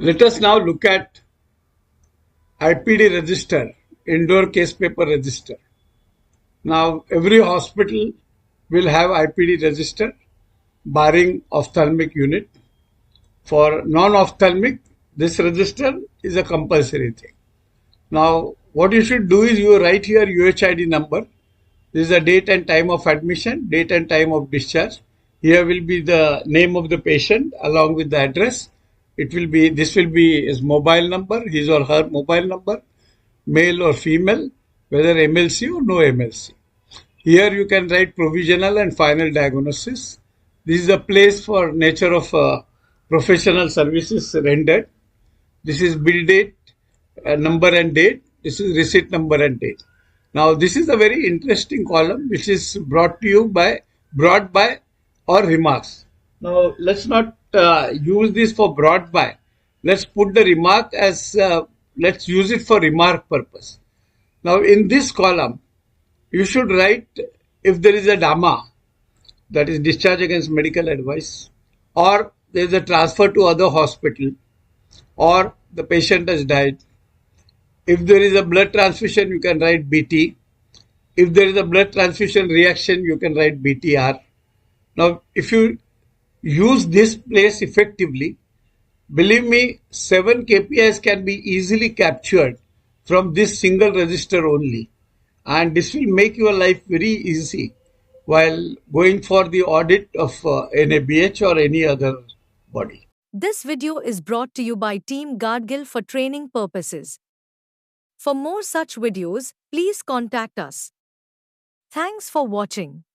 Let us now look at IPD register, indoor case paper register. Now, every hospital will have IPD register, barring ophthalmic unit. For non-ophthalmic, this register is a compulsory thing. Now, what you should do is you write here UHID number. This is the date and time of admission, date and time of discharge. Here will be the name of the patient along with the address. This will be his mobile number, his or her mobile number, male or female, whether MLC or no MLC. Here you can write provisional and final diagnosis. This is a place for nature of professional services rendered. This is bill date, number and date. This is receipt number and date. Now this is a very interesting column which is brought by or remarks. Now let's not use this for brought by. Let's put the remark as let's use it for remark purpose. Now in this column you should write if there is a DAMA, that is discharge against medical advice, or there is a transfer to other hospital, or the patient has died. If there is a blood transfusion, you can write BT. If there is a blood transfusion reaction, you can write BTR. Now, if you use this place effectively, believe me, 7 KPIs can be easily captured from this single register only. And this will make your life very easy while going for the audit of NABH or any other body. This video is brought to you by Team Guardgill for training purposes. For more such videos, please contact us. Thanks for watching.